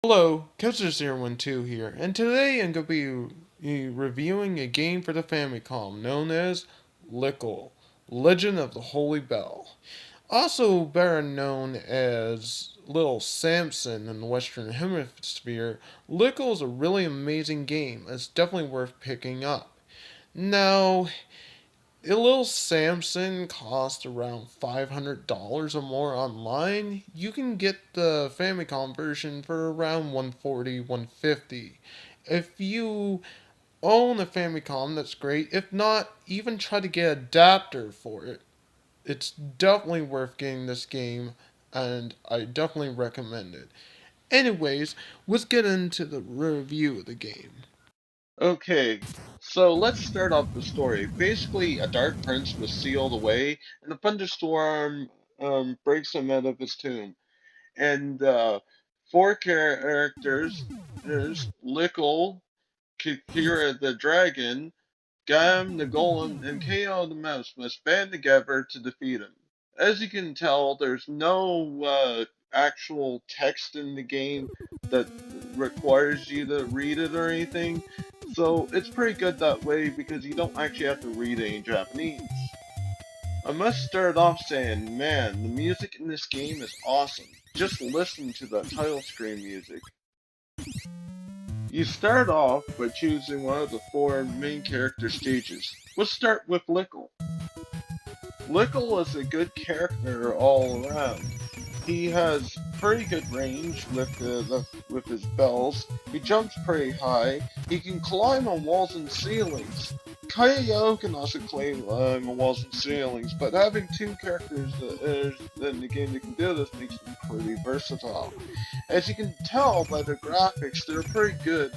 Hello, Kevster012 here, and today I'm going to be reviewing a game for the Famicom known as Lickle, Legend of the Holy Bell. Also better known as Little Samson in the Western Hemisphere, Lickle is a really amazing game. It's definitely worth picking up. Now, a little Samson costs around $500 or more online. You can get the Famicom version for around 140, 150. If you own a Famicom, that's great. If not, even try to get an adapter for it. It's definitely worth getting this game, and I definitely recommend it. Anyways, let's get into the review of the game. Okay, so let's start off the story. Basically, a dark prince was sealed away, and a thunderstorm breaks him out of his tomb. And four characters, there's Lickle, Kira the dragon, Gam the golem, and Ko the mouse must band together to defeat him. As you can tell, there's no actual text in the game that requires you to read it or anything, so it's pretty good that way because you don't actually have to read any Japanese. I must start off saying, man, the music in this game is awesome. Just listen to the title screen music. You start off by choosing one of the four main character stages. Let's start with Lickle. Lickle is a good character all around. He has pretty good range with his bells. He jumps pretty high. He can climb on walls and ceilings. Kaio can also climb on walls and ceilings, but having two characters in the game that can do this makes him pretty versatile. As you can tell by the graphics, they're pretty good.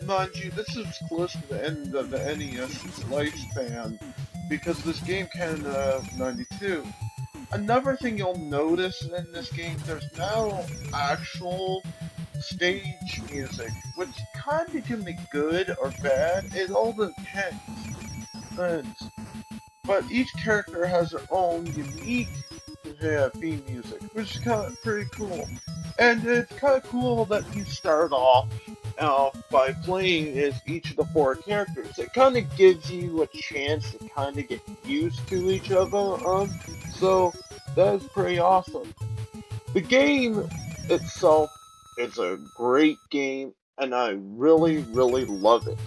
Mind you, this is close to the end of the NES's lifespan, because this game came out in '92. Another thing you'll notice in this game, there's now actual stage music, which kinda can be good or bad, it all depends. But each character has their own unique theme music, which is kind of pretty cool. And it's kind of cool that you start off by playing as each of the four characters. It kind of gives you a chance to kind of get used to each other, so that is pretty awesome. The game itself is a great game, and I really, really love it.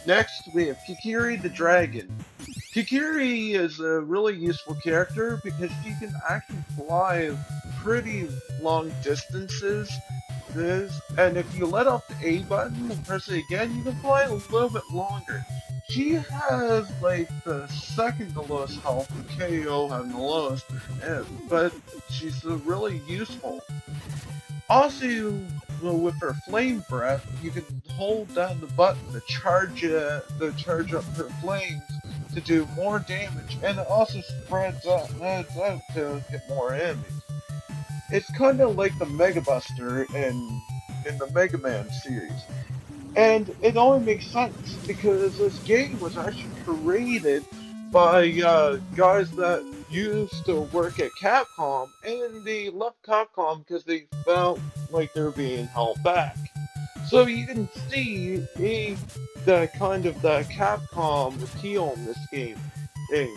Next, we have Kikiri the Dragon. Kikiri is a really useful character because she can actually fly pretty long distances. And if you let off the A button and press it again, you can fly a little bit longer. She has like the second to lowest health, with KO having the lowest, but she's really useful. Also, well, with her flame breath, you can hold down the button to charge up her flames to do more damage, and it also adds out to hit more enemies. It's kind of like the Mega Buster in the Mega Man series. And it only makes sense because this game was actually created by guys that used to work at Capcom, and they left Capcom because they felt like they were being held back. So you can see the kind of the Capcom appeal in this game, eh,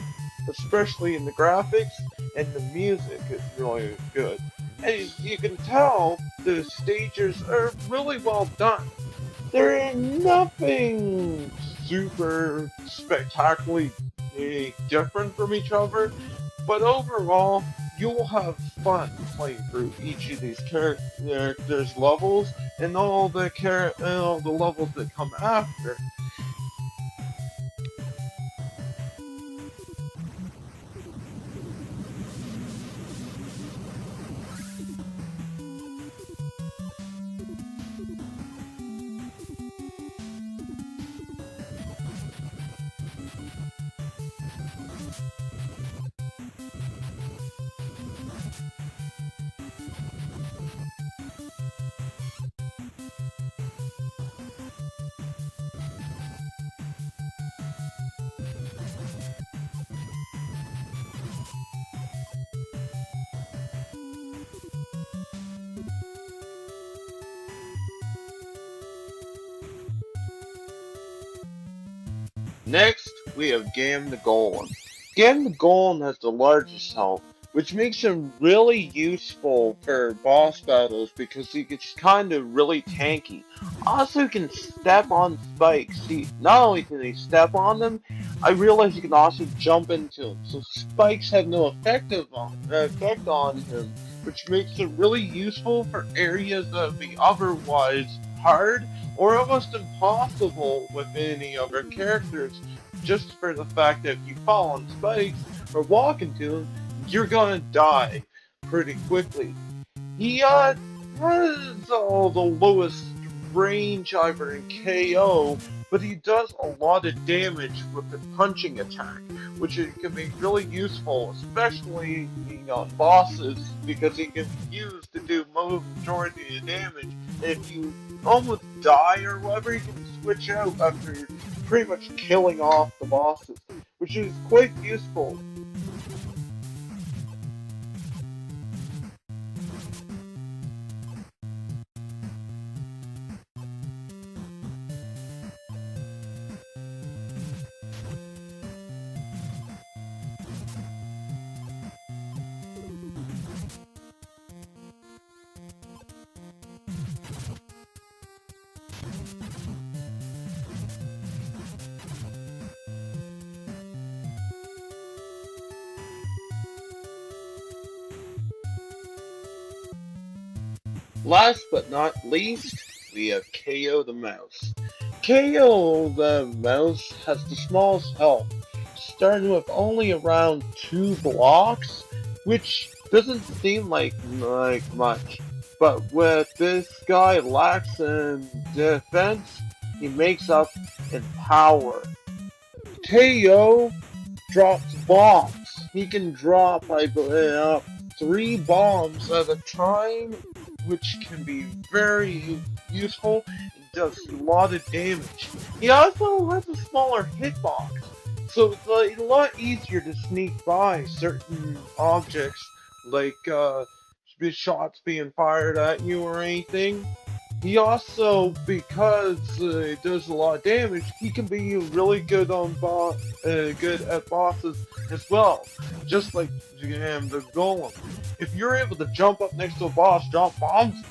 especially in the graphics and the music is really good. And you can tell the stages are really well done. They're nothing super spectacularly different from each other, but overall, you'll have fun playing through each of these characters' levels and all the levels that come after. Next, we have Gam the Golem. Gam the Golem has the largest health, which makes him really useful for boss battles because he gets kind of really tanky. Also, he can step on spikes. Not only can he step on them, I realize he can also jump into them. So spikes have no effect on him, which makes it really useful for areas that would be otherwise hard or almost impossible with any other characters, just for the fact that if you fall on spikes or walk into them, you're gonna die pretty quickly. He has all the lowest range ever in KO, but he does a lot of damage with the punching attack, which can be really useful, especially on bosses, because he can be used to do majority of the damage. And if you almost die or whatever, you can switch out after pretty much killing off the bosses, which is quite useful. Last but not least, we have KO the Mouse. KO the Mouse has the smallest health, starting with only around 2 blocks, which doesn't seem like much. But with this guy lacks in defense, he makes up in power. KO drops bombs. He can drop, 3 bombs at a time, which can be very useful and does a lot of damage. He also has a smaller hitbox, so it's a lot easier to sneak by certain objects, like shots being fired at you or anything. He also, because it does a lot of damage, he can be really good good at bosses as well. Just like the Golem. If you're able to jump up next to a boss, drop bombs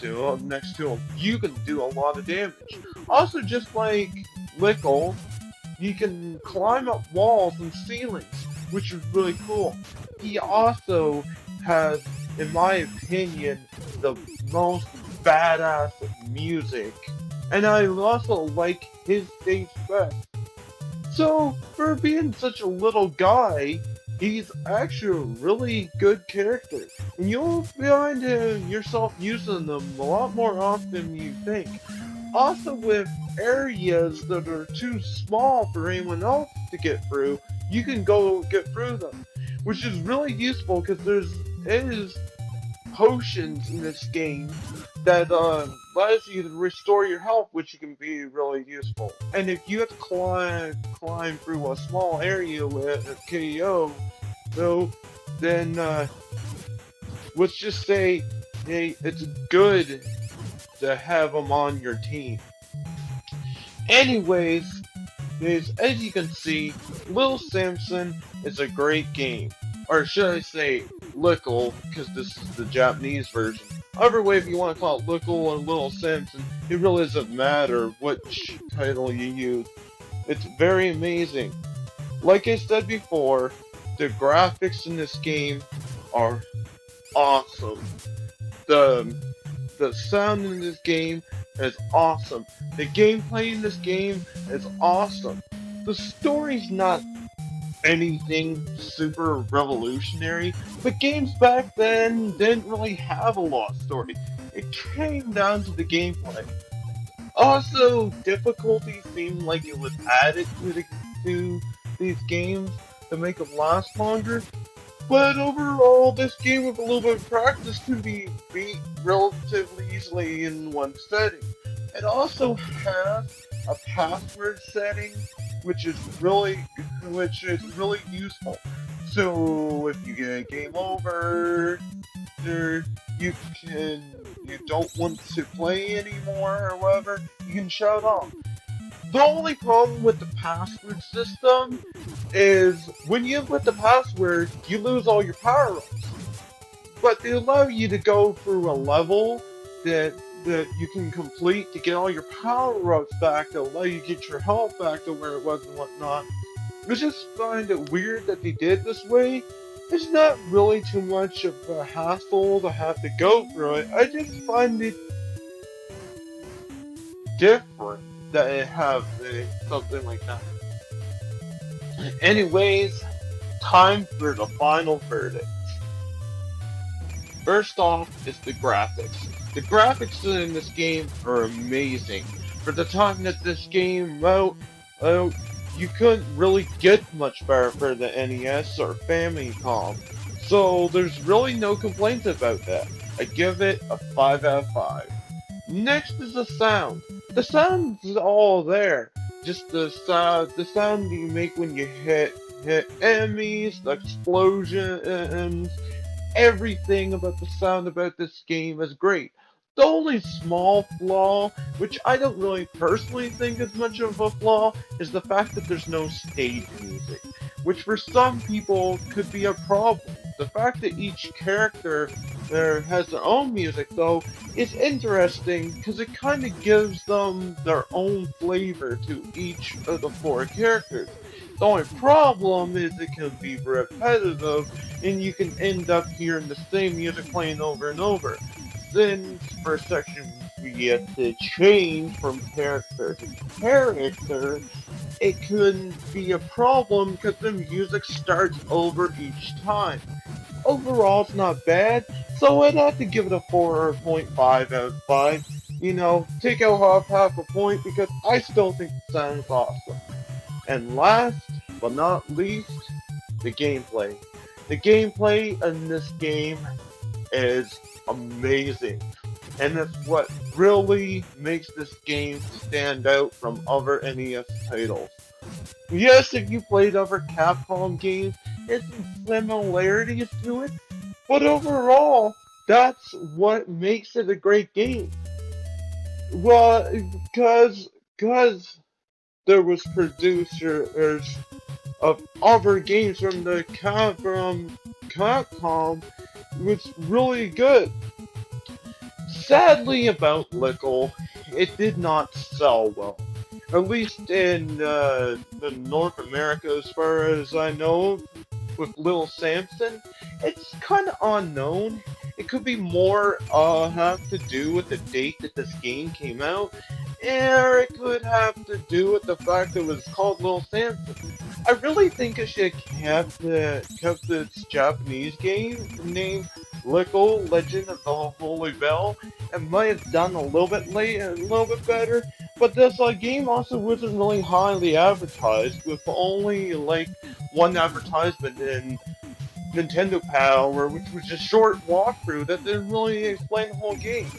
next to him, you can do a lot of damage. Also, just like Lickle, you can climb up walls and ceilings, which is really cool. He also has, in my opinion, the most badass music, and I also like his stage best. So, for being such a little guy, He's actually a really good character, and you'll find yourself using them a lot more often than you think. Also, with areas that are too small for anyone else to get through, you can go get through them, which is really useful because is potions in this game that allows you to restore your health, which can be really useful. And if you have to climb through a small area with a KO, though, then let's just say, hey, it's good to have them on your team. Anyways, as you can see, Little Samson is a great game. Or should I say, Lickle, because this is the Japanese version. Either way, if you want to call it Lickle or Little Samson, it really doesn't matter which title you use. It's very amazing. Like I said before, the graphics in this game are awesome. The the sound in this game is awesome. The gameplay in this game is awesome. The story's not anything super revolutionary, but games back then didn't really have a lot of story. It came down to the gameplay. Also, difficulty seemed like it was added to these games to make them last longer, but overall, this game with a little bit of practice can be beat relatively easily in one setting. It also has a password setting, which is really useful. So if you get a game over, or you can you don't want to play anymore or whatever, you can shut off. The only problem with the password system is when you input the password, you lose all your power-ups. But they allow you to go through a level that you can complete to get all your power-ups back, to allow you to get your health back to where it was and whatnot. I just find it weird that they did this way. It's not really too much of a hassle to have to go through it. I just find it different that it have something like that. Anyways, time for the final verdict. First off is the graphics. The graphics in this game are amazing. For the time that this game out, you couldn't really get much better for the NES or Famicom. So there's really no complaints about that. I give it a 5 out of 5. Next is the sound. The sound's all there. Just the sound you make when you hit enemies, the explosions, everything about the sound about this game is great. The only small flaw, which I don't really personally think is much of a flaw, is the fact that there's no stage music, which for some people could be a problem. The fact that each character there has their own music, though, is interesting because it kind of gives them their own flavor to each of the four characters. The only problem is it can be repetitive, and you can end up hearing the same music playing over and over. Then, for sections we get to change from character to character, it can be a problem because the music starts over each time. Overall, it's not bad, so I'd have to give it a 4.5 out of 5. You know, take out half a point because I still think it sounds awesome. And last but not least, the gameplay. The gameplay in this game is amazing. And that's what really makes this game stand out from other NES titles. Yes, if you played other Capcom games, there's some similarities to it, but overall, that's what makes it a great game. Well, because there was producers of other games from Capcom was really good. Sadly about Lickle, it did not sell well. At least in the North America, as far as I know, with Little Samson, it's kind of unknown. It could be more have to do with the date that this game came out, or it could have to do with the fact that it was called Little Samson. I really think it should have kept its Japanese game named Lickle, Legend of the Holy Bell. It might have done a little bit better, but this game also wasn't really highly advertised, with only like one advertisement in Nintendo Power, which was a short walkthrough that didn't really explain the whole game.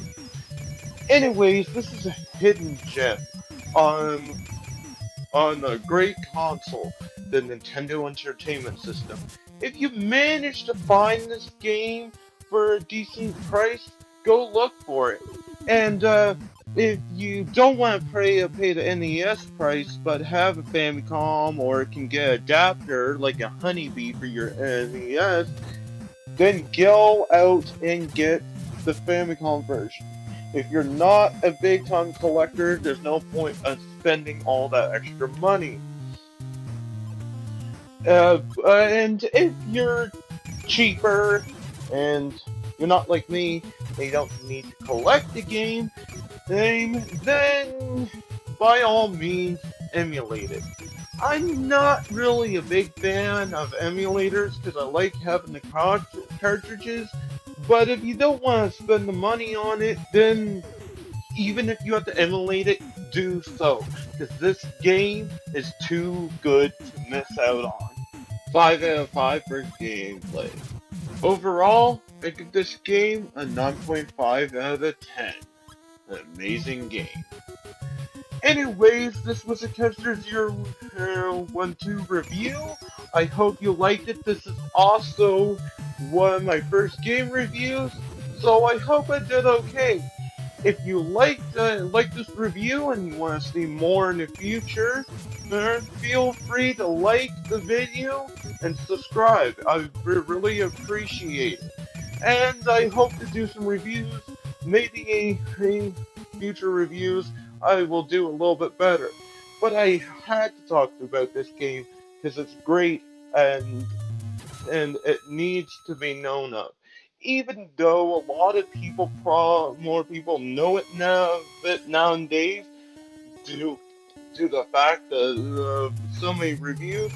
Anyways, this is a hidden gem on on a great console, the Nintendo Entertainment System. If you manage to find this game for a decent price, go look for it. And if you don't want to pay the NES price, but have a Famicom or can get an adapter like a Honeybee for your NES, then go out and get the Famicom version. If you're not a big time collector, there's no point of spending all that extra money. And if you're cheaper and you're not like me, and you don't need to collect the game, then by all means emulate it. I'm not really a big fan of emulators because I like having the cartridges, but if you don't want to spend the money on it, then even if you have to emulate it, do so, because this game is too good to miss out on. 5 out of 5 for gameplay. Overall, I give this game a 9.5 out of 10. An amazing game. Anyways, this was a Kevster012 review. I hope you liked it. This is also one of my first game reviews, so I hope I did okay. If you like this review and you want to see more in the future, feel free to like the video and subscribe. I really appreciate it. And I hope to do some reviews, maybe a future reviews I will do a little bit better. But I had to talk about this game because it's great and it needs to be known of. Even though a lot of people, more people know it now, that nowadays, due to the fact that so many reviews,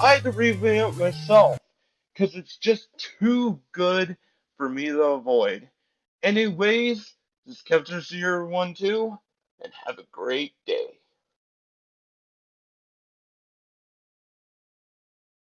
I had to review it myself because it's just too good for me to avoid. Anyways, this is Kevster012, and have a great day.